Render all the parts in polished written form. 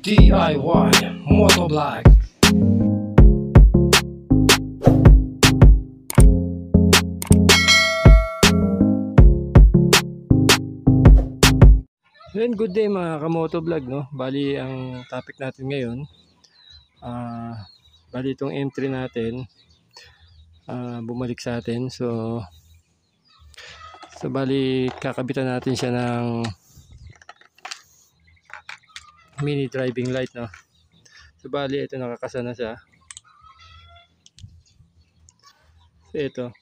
DIY Motovlog. Then good day mga kamotovlog, no? Bali ang topic natin ngayon, bali itong M3 natin bumalik sa atin. So bali kakabitan natin siya ng mini driving light, no? So bali ito nakakasa na siya. So ito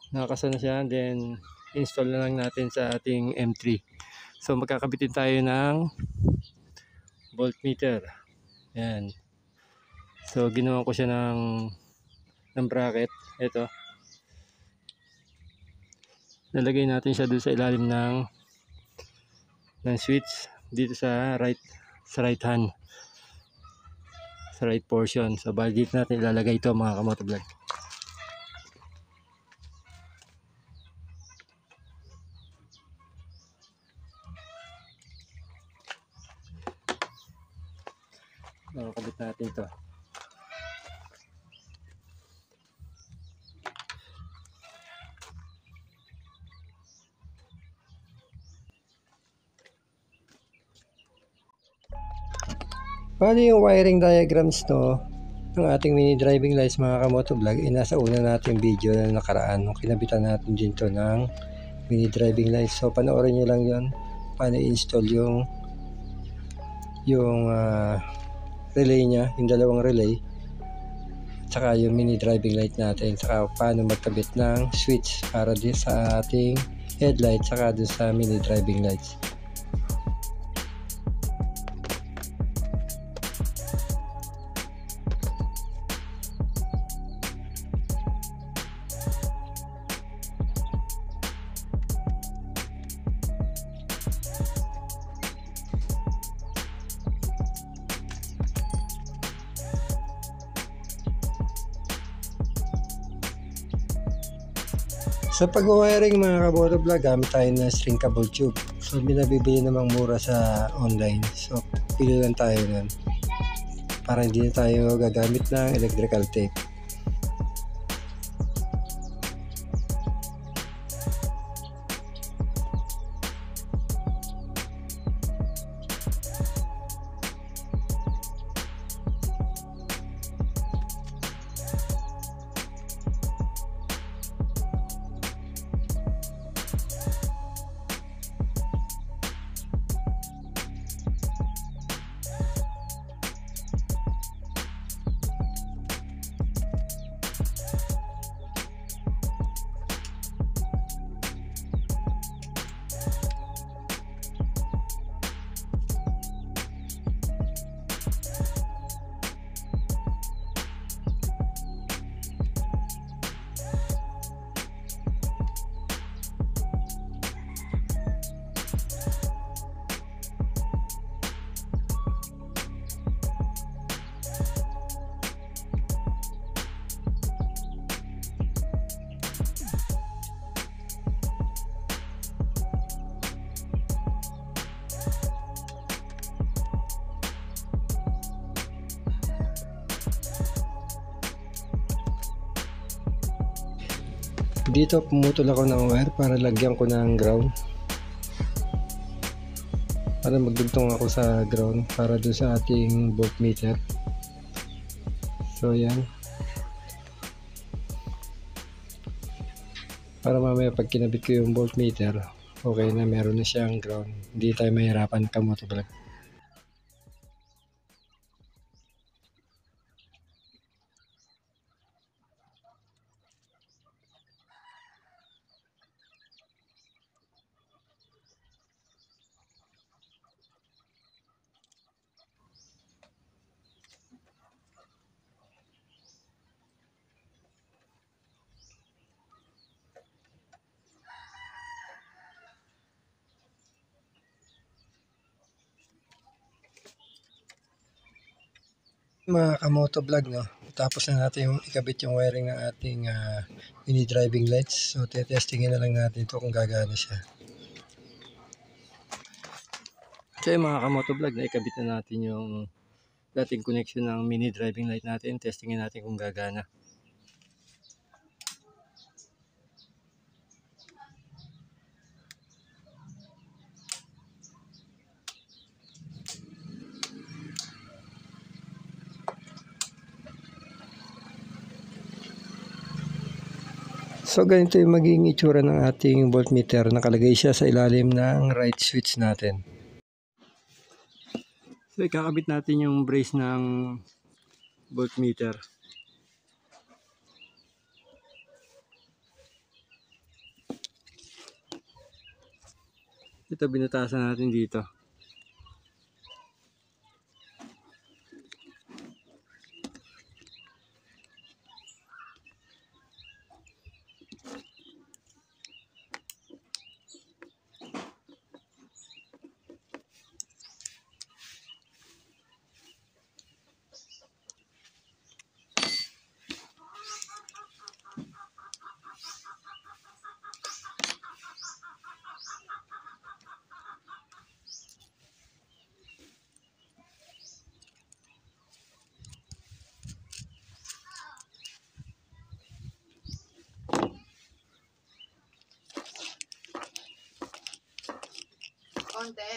nakakasa na siya, then install na lang natin sa ating M3. So magkakabitin tayo ng voltmeter. Yan. So ginawa ko siya ng bracket. Ito. Nalagay natin siya doon sa ilalim ng switch dito sa right hand. Sa right portion. So bali dito natin ilalagay ito mga kamotovlog. Nakakabit natin ito. Bali yung wiring diagrams to ng ating mini driving lights mga kamotovlog ay nasa una nating video na nakaraan nung kinabitan natin din to ng mini driving lights. So panoorin nyo lang yon paano i-install yung relay nya, yung dalawang relay, saka yung mini driving light natin, saka paano magkabit ng switch para din sa ating headlight saka din sa mini driving lights. Sa pag-wiring mga kamotovlog, gamit tayo ng string cable tube. So binabibili namang mura sa online. So pili lang tayo nun para hindi na tayo gagamit ng electrical tape. Dito pumutol ako ng wire para lagyan ko ng ground, para magdugtong ako sa ground para doon sa ating voltmeter. So yan, para mamaya pag kinabit ko yung voltmeter, okay na, meron na siyang ground, hindi tayo mahirapan kamotovlog. Mga kamotovlog, no, tapos na natin yung ikabit yung wiring ng ating mini driving lights. So tetestingin na lang natin ito kung gagana siya. So yung mga kamotovlog, naikabit na natin yung dating connection ng mini driving light natin. Testingin natin kung gagana. So ganito yung magiging itsura ng ating voltmeter. Nakalagay siya sa ilalim ng right switch natin. So ikakabit natin yung brace ng voltmeter. Ito binutasan natin dito. Konti.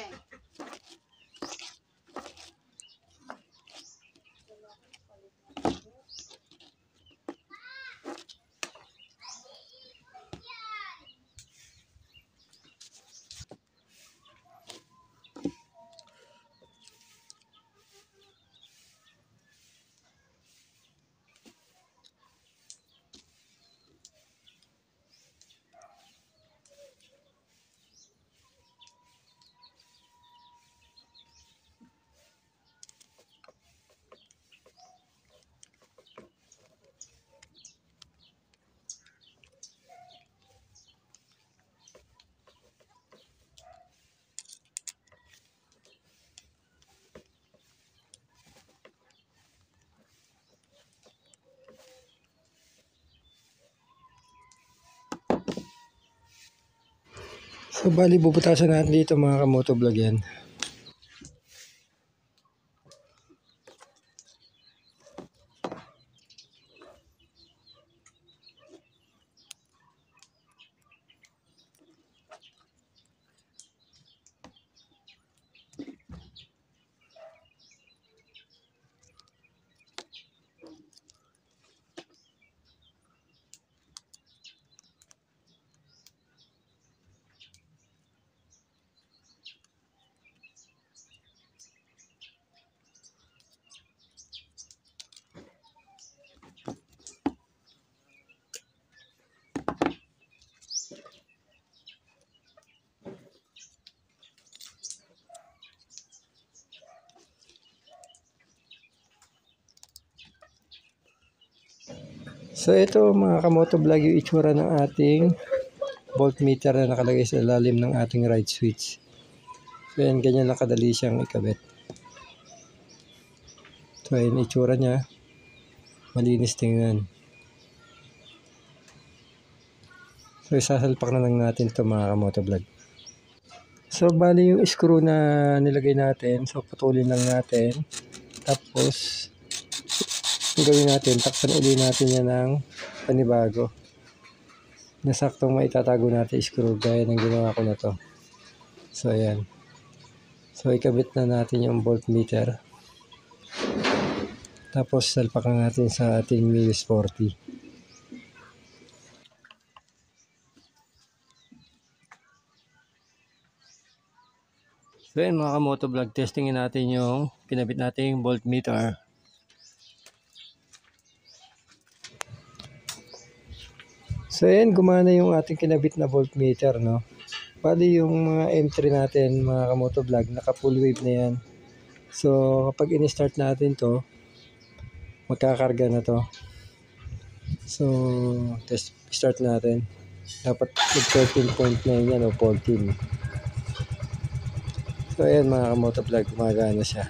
So bali bubutasan natin dito mga kamotovlog yan. So ito mga kamotovlog yung itsura ng ating voltmeter na nakalagay sa ilalim ng ating right switch. So yan, ganyan lang kadali siyang ikabit. So yan itsura niya. Malinis tingnan. So isasalpak na lang natin ito mga kamotovlog. So bali yung screw na nilagay natin, so putulin lang natin. Tapos ang gawin natin, takpan uli natin yan ng panibago. Nasaktong maitatago natin screw gaya ng ginawa ko na to. So ayan. So ikabit na natin yung voltmeter. Tapos salpakan natin sa ating Mius 40. So ayan mga kamotovlog, testingin natin yung kinabit nating voltmeter. So ayan, gumana yung ating kinabit na voltmeter, no? Bali yung mga M3 natin, mga kamotovlog, naka full wave na yan. So kapag in-start natin to, magkakarga na to. So start natin. Dapat 13.9 yan o 14. So ayan mga kamotovlog, gumagana siya.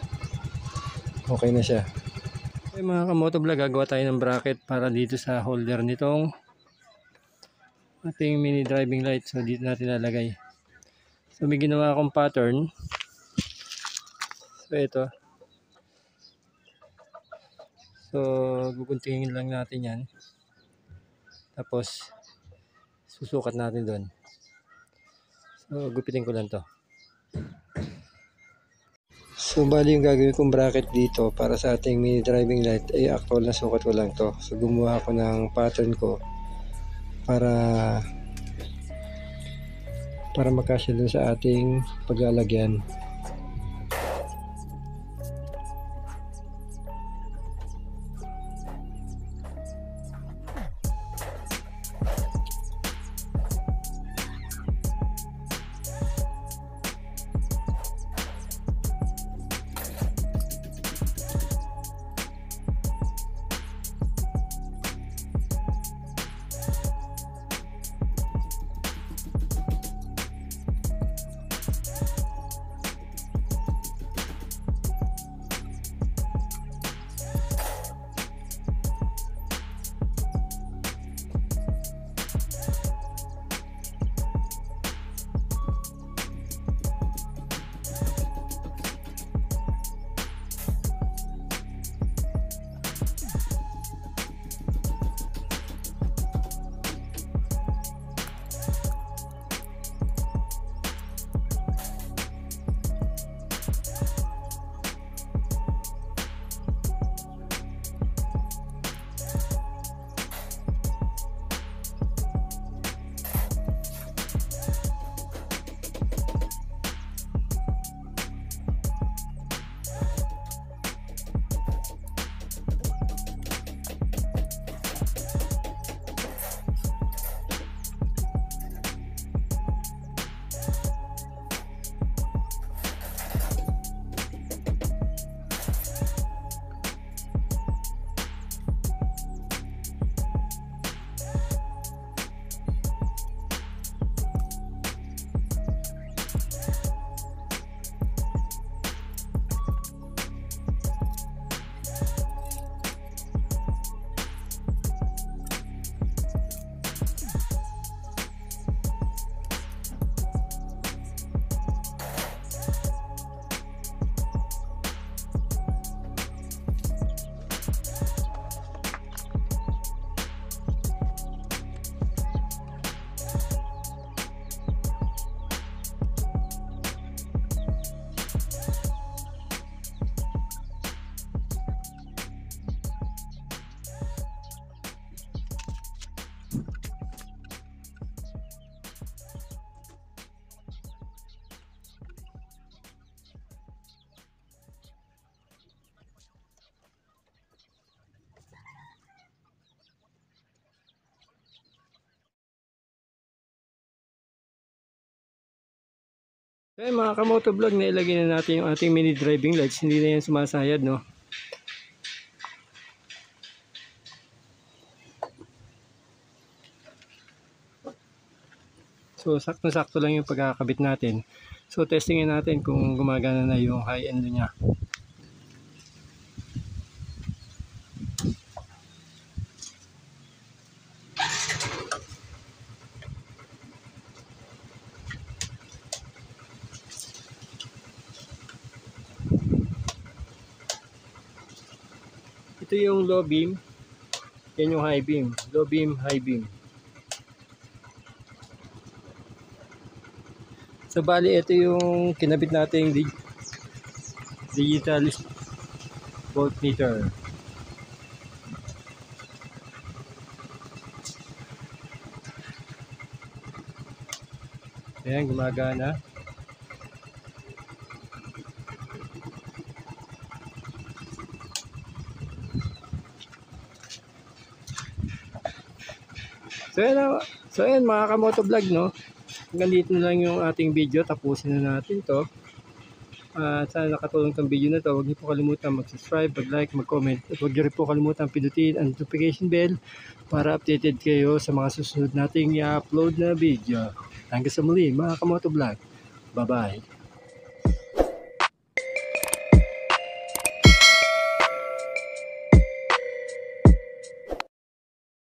Okay na siya. Okay mga kamotovlog, gagawa tayo ng bracket para dito sa holder nitong ating mini driving light. So dito natin lalagay. So may ginawa akong pattern. So ito. So guguntingin lang natin yan. Tapos susukat natin doon. So gupitin ko lang to. So bali yung gagawin kong bracket dito para sa ating mini driving light ay actual na sukat ko lang to. So gumawa ako ng pattern ko para makasya dun sa ating paglalagyan. Okay, mga kamotovlog, nailagay na natin yung ating mini driving lights. Hindi na yan sumasayad, no? So, sakto-sakto lang yung pagkakabit natin. So, testingin natin kung gumagana na yung high end niya. Ito yung low beam. Yan yung high beam. Low beam, high beam. So bali ito yung kinabit nating digital voltmeter. Ayan, gumagana. So ayan mga kamotovlog, no? Hanggang dito na lang yung ating video. Tapusin na natin to. At sana nakatulong tong video na to. Huwag niyo po kalimutan mag-subscribe, mag-like, mag-comment. At huwag niyo rin po kalimutan pindutin ang notification bell para updated kayo sa mga susunod nating i-upload na video. Hanggang sa muli mga kamotovlog. Bye-bye.